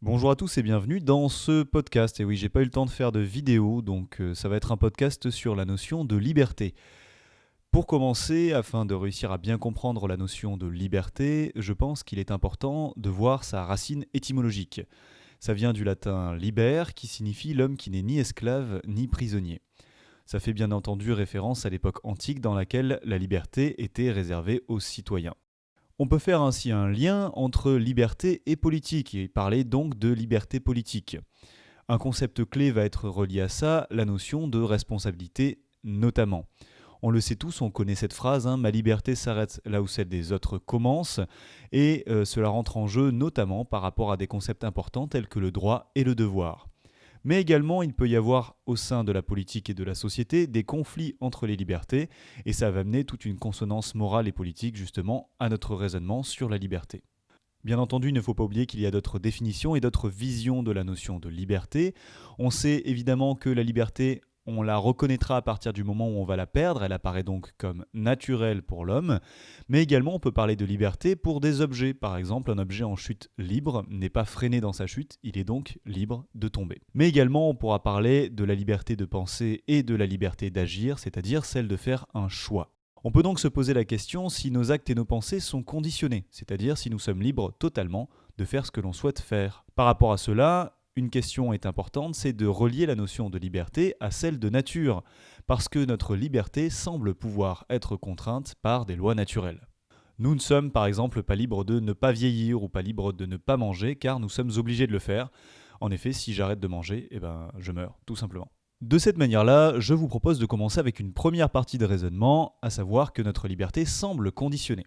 Bonjour à tous et bienvenue dans ce podcast. Et oui, j'ai pas eu le temps de faire de vidéo, donc ça va être un podcast sur la notion de liberté. Pour commencer, afin de réussir à bien comprendre la notion de liberté, je pense qu'il est important de voir sa racine étymologique. Ça vient du latin liber, qui signifie l'homme qui n'est ni esclave ni prisonnier. Ça fait bien entendu référence à l'époque antique dans laquelle la liberté était réservée aux citoyens. On peut faire ainsi un lien entre liberté et politique et parler donc de liberté politique. Un concept clé va être relié à ça, la notion de responsabilité notamment. On le sait tous, on connaît cette phrase, ma liberté s'arrête là où celle des autres commence, et cela rentre en jeu notamment par rapport à des concepts importants tels que le droit et le devoir. Mais également, il peut y avoir au sein de la politique et de la société des conflits entre les libertés, et ça va amener toute une consonance morale et politique justement à notre raisonnement sur la liberté. Bien entendu, il ne faut pas oublier qu'il y a d'autres définitions et d'autres visions de la notion de liberté. On sait évidemment que la liberté, on la reconnaîtra à partir du moment où on va la perdre, elle apparaît donc comme naturelle pour l'homme, mais également on peut parler de liberté pour des objets. Par exemple, un objet en chute libre n'est pas freiné dans sa chute, il est donc libre de tomber. Mais également on pourra parler de la liberté de penser et de la liberté d'agir, c'est-à-dire celle de faire un choix. On peut donc se poser la question si nos actes et nos pensées sont conditionnés, c'est-à-dire si nous sommes libres totalement de faire ce que l'on souhaite faire. Par rapport à cela, une question est importante, c'est de relier la notion de liberté à celle de nature, parce que notre liberté semble pouvoir être contrainte par des lois naturelles. Nous ne sommes par exemple pas libres de ne pas vieillir ou pas libres de ne pas manger, car nous sommes obligés de le faire. En effet, si j'arrête de manger, je meurs, tout simplement. De cette manière-là, je vous propose de commencer avec une première partie de raisonnement, à savoir que notre liberté semble conditionnée.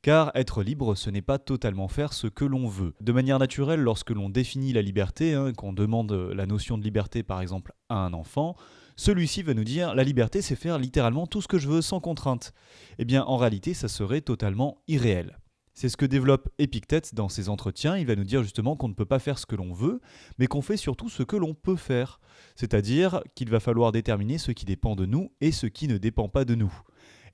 Car être libre, ce n'est pas totalement faire ce que l'on veut. De manière naturelle, lorsque l'on définit la liberté, qu'on demande la notion de liberté par exemple à un enfant, celui-ci va nous dire la liberté c'est faire littéralement tout ce que je veux sans contrainte. Eh bien en réalité ça serait totalement irréel. C'est ce que développe Épictète dans ses entretiens, il va nous dire justement qu'on ne peut pas faire ce que l'on veut, mais qu'on fait surtout ce que l'on peut faire. C'est-à-dire qu'il va falloir déterminer ce qui dépend de nous et ce qui ne dépend pas de nous.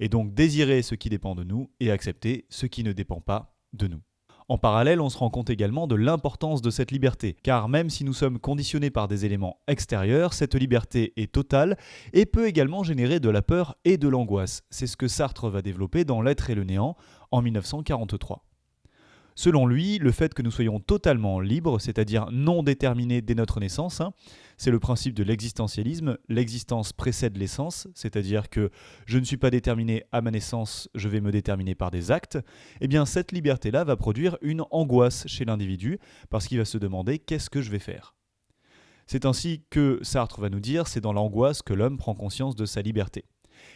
Et donc désirer ce qui dépend de nous et accepter ce qui ne dépend pas de nous. En parallèle, on se rend compte également de l'importance de cette liberté, car même si nous sommes conditionnés par des éléments extérieurs, cette liberté est totale et peut également générer de la peur et de l'angoisse. C'est ce que Sartre va développer dans L'être et le néant en 1943. Selon lui, le fait que nous soyons totalement libres, c'est-à-dire non déterminés dès notre naissance, c'est le principe de l'existentialisme. L'existence précède l'essence, c'est-à-dire que je ne suis pas déterminé à ma naissance, je vais me déterminer par des actes. Eh bien, cette liberté-là va produire une angoisse chez l'individu, parce qu'il va se demander qu'est-ce que je vais faire. C'est ainsi que Sartre va nous dire, c'est dans l'angoisse que l'homme prend conscience de sa liberté.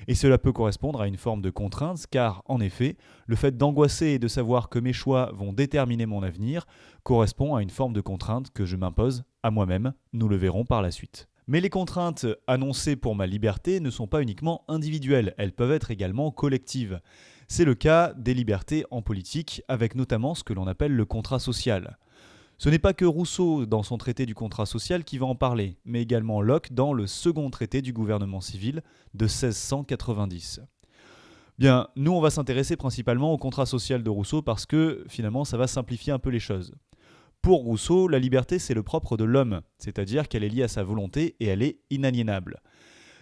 Et cela peut correspondre à une forme de contrainte, car en effet, le fait d'angoisser et de savoir que mes choix vont déterminer mon avenir correspond à une forme de contrainte que je m'impose à moi-même, nous le verrons par la suite. Mais les contraintes annoncées pour ma liberté ne sont pas uniquement individuelles, elles peuvent être également collectives. C'est le cas des libertés en politique, avec notamment ce que l'on appelle le contrat social. Ce n'est pas que Rousseau, dans son traité du contrat social, qui va en parler, mais également Locke dans le second traité du gouvernement civil de 1690. Bien, nous on va s'intéresser principalement au contrat social de Rousseau parce que finalement ça va simplifier un peu les choses. Pour Rousseau, la liberté c'est le propre de l'homme, c'est-à-dire qu'elle est liée à sa volonté et elle est inaliénable.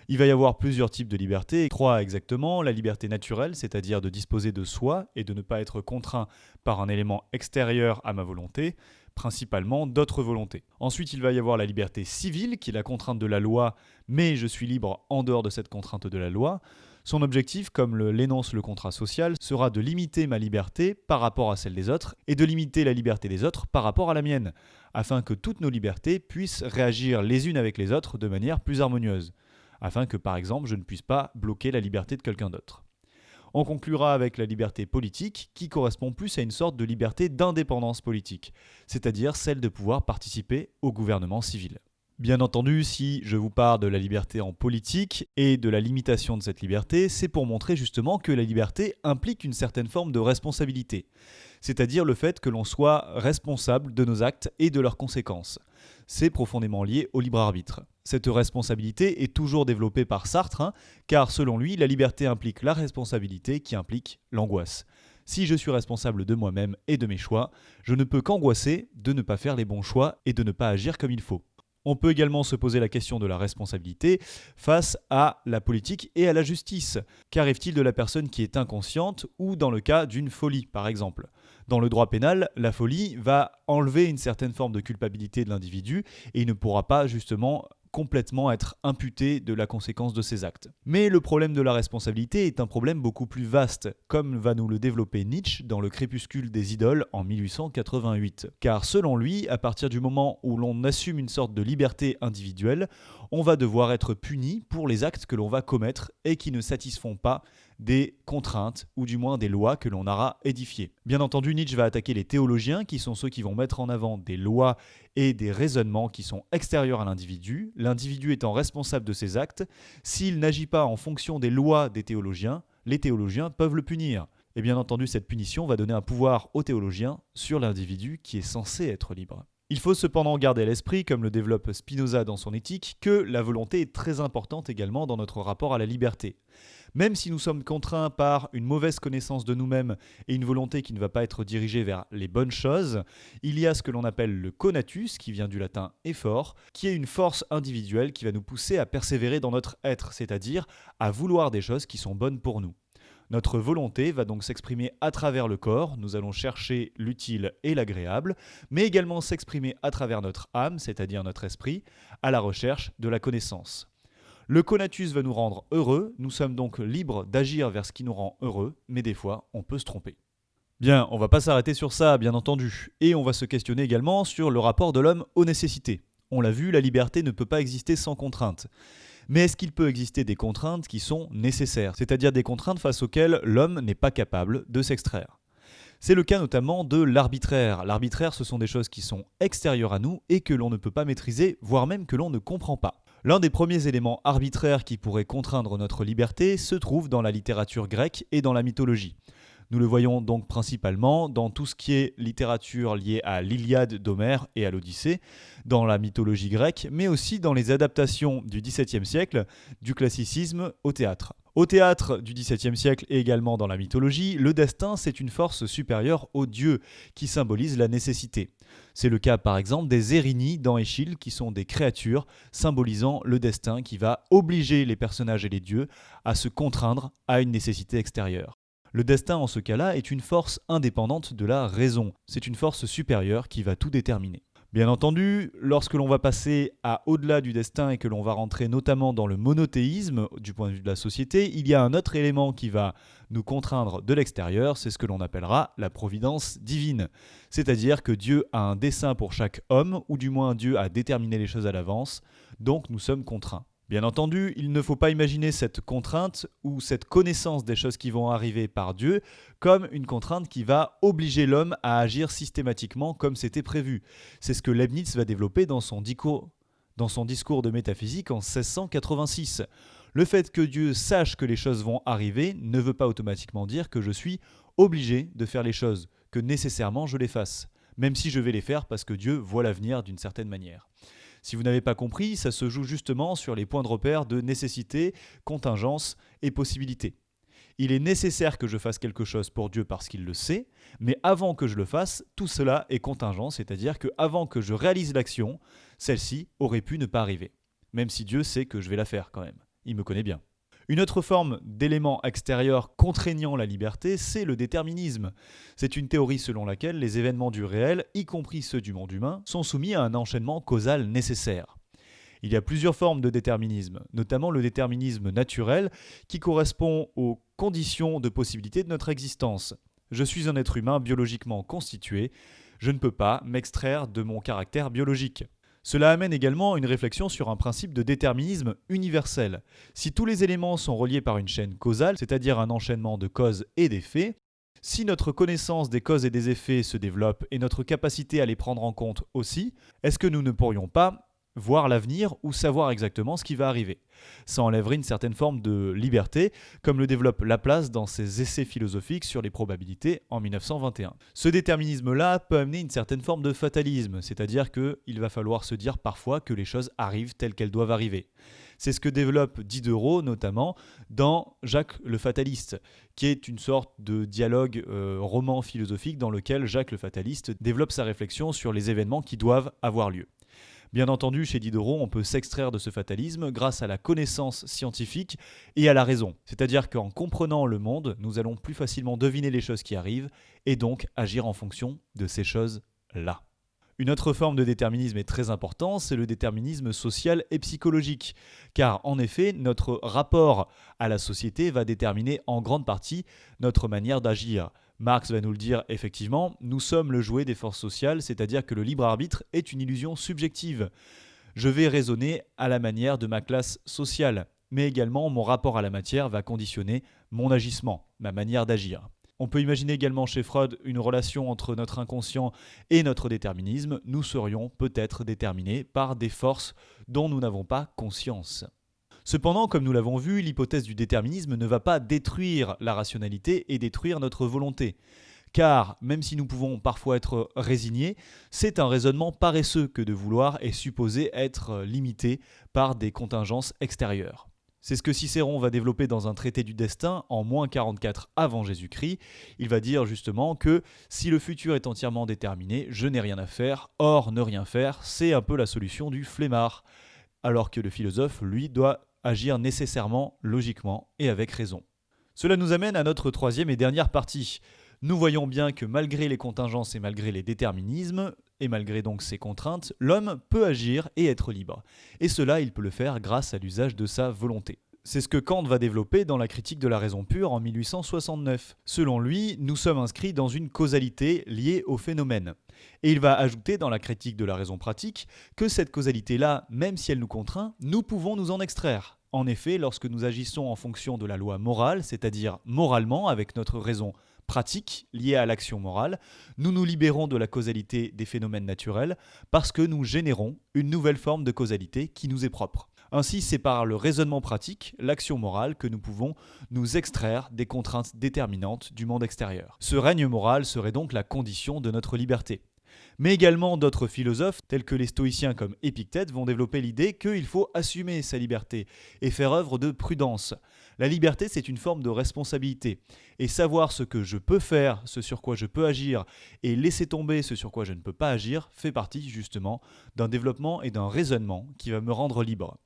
Il va y avoir plusieurs types de liberté, trois exactement. La liberté naturelle, c'est-à-dire de disposer de soi et de ne pas être contraint par un élément extérieur à ma volonté, principalement d'autres volontés. Ensuite, il va y avoir la liberté civile, qui est la contrainte de la loi, mais je suis libre en dehors de cette contrainte de la loi. Son objectif, comme l'énonce le contrat social, sera de limiter ma liberté par rapport à celle des autres et de limiter la liberté des autres par rapport à la mienne, afin que toutes nos libertés puissent réagir les unes avec les autres de manière plus harmonieuse, afin que par exemple je ne puisse pas bloquer la liberté de quelqu'un d'autre. On conclura avec la liberté politique qui correspond plus à une sorte de liberté d'indépendance politique, c'est-à-dire celle de pouvoir participer au gouvernement civil. Bien entendu, si je vous parle de la liberté en politique et de la limitation de cette liberté, c'est pour montrer justement que la liberté implique une certaine forme de responsabilité, c'est-à-dire le fait que l'on soit responsable de nos actes et de leurs conséquences. C'est profondément lié au libre arbitre. Cette responsabilité est toujours développée par Sartre, car selon lui, la liberté implique la responsabilité qui implique l'angoisse. Si je suis responsable de moi-même et de mes choix, je ne peux qu'angoisser de ne pas faire les bons choix et de ne pas agir comme il faut. On peut également se poser la question de la responsabilité face à la politique et à la justice. Qu'arrive-t-il de la personne qui est inconsciente ou dans le cas d'une folie, par exemple ? Dans le droit pénal, la folie va enlever une certaine forme de culpabilité de l'individu et il ne pourra pas justement complètement être imputé de la conséquence de ses actes. Mais le problème de la responsabilité est un problème beaucoup plus vaste, comme va nous le développer Nietzsche dans Le Crépuscule des idoles en 1888. Car selon lui, à partir du moment où l'on assume une sorte de liberté individuelle, on va devoir être puni pour les actes que l'on va commettre et qui ne satisfont pas des contraintes ou du moins des lois que l'on aura édifiées. Bien entendu, Nietzsche va attaquer les théologiens qui sont ceux qui vont mettre en avant des lois et des raisonnements qui sont extérieurs à l'individu, l'individu étant responsable de ses actes. S'il n'agit pas en fonction des lois des théologiens, les théologiens peuvent le punir. Et bien entendu, cette punition va donner un pouvoir aux théologiens sur l'individu qui est censé être libre. Il faut cependant garder à l'esprit, comme le développe Spinoza dans son éthique, que la volonté est très importante également dans notre rapport à la liberté. Même si nous sommes contraints par une mauvaise connaissance de nous-mêmes et une volonté qui ne va pas être dirigée vers les bonnes choses, il y a ce que l'on appelle le conatus, qui vient du latin effort, qui est une force individuelle qui va nous pousser à persévérer dans notre être, c'est-à-dire à vouloir des choses qui sont bonnes pour nous. Notre volonté va donc s'exprimer à travers le corps, nous allons chercher l'utile et l'agréable, mais également s'exprimer à travers notre âme, c'est-à-dire notre esprit, à la recherche de la connaissance. Le conatus va nous rendre heureux, nous sommes donc libres d'agir vers ce qui nous rend heureux, mais des fois, on peut se tromper. Bien, on va pas s'arrêter sur ça, bien entendu, et on va se questionner également sur le rapport de l'homme aux nécessités. On l'a vu, la liberté ne peut pas exister sans contraintes. Mais est-ce qu'il peut exister des contraintes qui sont nécessaires, c'est-à-dire des contraintes face auxquelles l'homme n'est pas capable de s'extraire ? C'est le cas notamment de l'arbitraire. L'arbitraire, ce sont des choses qui sont extérieures à nous et que l'on ne peut pas maîtriser, voire même que l'on ne comprend pas. L'un des premiers éléments arbitraires qui pourraient contraindre notre liberté se trouve dans la littérature grecque et dans la mythologie. Nous le voyons donc principalement dans tout ce qui est littérature liée à l'Iliade d'Homère et à l'Odyssée, dans la mythologie grecque, mais aussi dans les adaptations du XVIIe siècle du classicisme au théâtre. Au théâtre du XVIIe siècle et également dans la mythologie, le destin, c'est une force supérieure aux dieux qui symbolise la nécessité. C'est le cas par exemple des Érini dans Échille qui sont des créatures symbolisant le destin qui va obliger les personnages et les dieux à se contraindre à une nécessité extérieure. Le destin en ce cas-là est une force indépendante de la raison. C'est une force supérieure qui va tout déterminer. Bien entendu, lorsque l'on va passer à au-delà du destin et que l'on va rentrer notamment dans le monothéisme du point de vue de la société, il y a un autre élément qui va nous contraindre de l'extérieur, c'est ce que l'on appellera la providence divine. C'est-à-dire que Dieu a un dessein pour chaque homme, ou du moins Dieu a déterminé les choses à l'avance, donc nous sommes contraints. Bien entendu, il ne faut pas imaginer cette contrainte ou cette connaissance des choses qui vont arriver par Dieu comme une contrainte qui va obliger l'homme à agir systématiquement comme c'était prévu. C'est ce que Leibniz va développer dans son discours de métaphysique en 1686. Le fait que Dieu sache que les choses vont arriver ne veut pas automatiquement dire que je suis obligé de faire les choses, que nécessairement je les fasse, même si je vais les faire parce que Dieu voit l'avenir d'une certaine manière. Si vous n'avez pas compris, ça se joue justement sur les points de repère de nécessité, contingence et possibilité. Il est nécessaire que je fasse quelque chose pour Dieu parce qu'il le sait, mais avant que je le fasse, tout cela est contingent, c'est-à-dire qu'avant que je réalise l'action, celle-ci aurait pu ne pas arriver. Même si Dieu sait que je vais la faire quand même. Il me connaît bien. Une autre forme d'élément extérieur contraignant la liberté, c'est le déterminisme. C'est une théorie selon laquelle les événements du réel, y compris ceux du monde humain, sont soumis à un enchaînement causal nécessaire. Il y a plusieurs formes de déterminisme, notamment le déterminisme naturel qui correspond aux conditions de possibilité de notre existence. Je suis un être humain biologiquement constitué, je ne peux pas m'extraire de mon caractère biologique. Cela amène également une réflexion sur un principe de déterminisme universel. Si tous les éléments sont reliés par une chaîne causale, c'est-à-dire un enchaînement de causes et d'effets, si notre connaissance des causes et des effets se développe et notre capacité à les prendre en compte aussi, est-ce que nous ne pourrions pas voir l'avenir ou savoir exactement ce qui va arriver. Ça enlèverait une certaine forme de liberté, comme le développe Laplace dans ses essais philosophiques sur les probabilités en 1921. Ce déterminisme-là peut amener une certaine forme de fatalisme, c'est-à-dire qu'il va falloir se dire parfois que les choses arrivent telles qu'elles doivent arriver. C'est ce que développe Diderot notamment dans Jacques le Fataliste, qui est une sorte de dialogue roman philosophique dans lequel Jacques le Fataliste développe sa réflexion sur les événements qui doivent avoir lieu. Bien entendu, chez Diderot, on peut s'extraire de ce fatalisme grâce à la connaissance scientifique et à la raison. C'est-à-dire qu'en comprenant le monde, nous allons plus facilement deviner les choses qui arrivent et donc agir en fonction de ces choses-là. Une autre forme de déterminisme est très importante, c'est le déterminisme social et psychologique. Car en effet, notre rapport à la société va déterminer en grande partie notre manière d'agir. Marx va nous le dire effectivement, nous sommes le jouet des forces sociales, c'est-à-dire que le libre arbitre est une illusion subjective. Je vais raisonner à la manière de ma classe sociale, mais également mon rapport à la matière va conditionner mon agissement, ma manière d'agir. On peut imaginer également chez Freud une relation entre notre inconscient et notre déterminisme. Nous serions peut-être déterminés par des forces dont nous n'avons pas conscience. Cependant, comme nous l'avons vu, l'hypothèse du déterminisme ne va pas détruire la rationalité et détruire notre volonté. Car, même si nous pouvons parfois être résignés, c'est un raisonnement paresseux que de vouloir et supposer être limité par des contingences extérieures. C'est ce que Cicéron va développer dans un traité du destin en -44 avant Jésus-Christ. Il va dire justement que si le futur est entièrement déterminé, je n'ai rien à faire. Or, ne rien faire, c'est un peu la solution du flemmard. Alors que le philosophe, lui, doit agir nécessairement, logiquement et avec raison. Cela nous amène à notre troisième et dernière partie. Nous voyons bien que malgré les contingences et malgré les déterminismes, et malgré donc ces contraintes, l'homme peut agir et être libre. Et cela, il peut le faire grâce à l'usage de sa volonté. C'est ce que Kant va développer dans la critique de la raison pure en 1869. Selon lui, nous sommes inscrits dans une causalité liée au phénomène. Et il va ajouter dans la critique de la raison pratique que cette causalité-là, même si elle nous contraint, nous pouvons nous en extraire. En effet, lorsque nous agissons en fonction de la loi morale, c'est-à-dire moralement avec notre raison pratique liée à l'action morale, nous nous libérons de la causalité des phénomènes naturels parce que nous générons une nouvelle forme de causalité qui nous est propre. Ainsi, c'est par le raisonnement pratique, l'action morale, que nous pouvons nous extraire des contraintes déterminantes du monde extérieur. Ce règne moral serait donc la condition de notre liberté. Mais également d'autres philosophes, tels que les stoïciens comme Épictète, vont développer l'idée qu'il faut assumer sa liberté et faire œuvre de prudence. La liberté, c'est une forme de responsabilité. Et savoir ce que je peux faire, ce sur quoi je peux agir, et laisser tomber ce sur quoi je ne peux pas agir, fait partie justement d'un développement et d'un raisonnement qui va me rendre libre.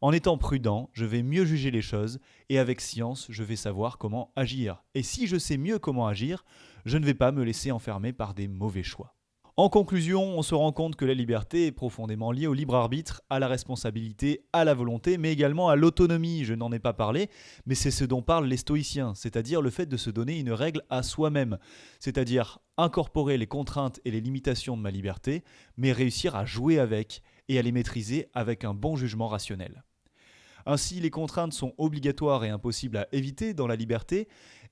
En étant prudent, je vais mieux juger les choses et avec science, je vais savoir comment agir. Et si je sais mieux comment agir, je ne vais pas me laisser enfermer par des mauvais choix. En conclusion, on se rend compte que la liberté est profondément liée au libre arbitre, à la responsabilité, à la volonté, mais également à l'autonomie. Je n'en ai pas parlé, mais c'est ce dont parlent les stoïciens, c'est-à-dire le fait de se donner une règle à soi-même, c'est-à-dire incorporer les contraintes et les limitations de ma liberté, mais réussir à jouer avec et à les maîtriser avec un bon jugement rationnel. Ainsi, les contraintes sont obligatoires et impossibles à éviter dans la liberté,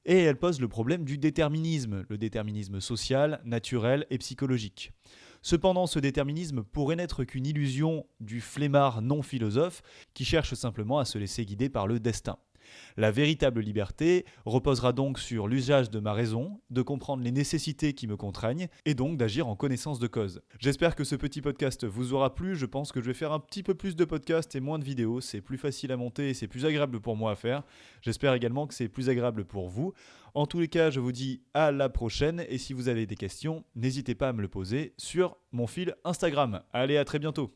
et elles posent le problème du déterminisme, le déterminisme social, naturel et psychologique. Cependant, ce déterminisme pourrait n'être qu'une illusion du flemmard non-philosophe qui cherche simplement à se laisser guider par le destin. La véritable liberté reposera donc sur l'usage de ma raison, de comprendre les nécessités qui me contraignent et donc d'agir en connaissance de cause. J'espère que ce petit podcast vous aura plu. Je pense que je vais faire un petit peu plus de podcasts et moins de vidéos. C'est plus facile à monter et c'est plus agréable pour moi à faire. J'espère également que c'est plus agréable pour vous. En tous les cas, je vous dis à la prochaine et si vous avez des questions, n'hésitez pas à me le poser sur mon fil Instagram. Allez, à très bientôt.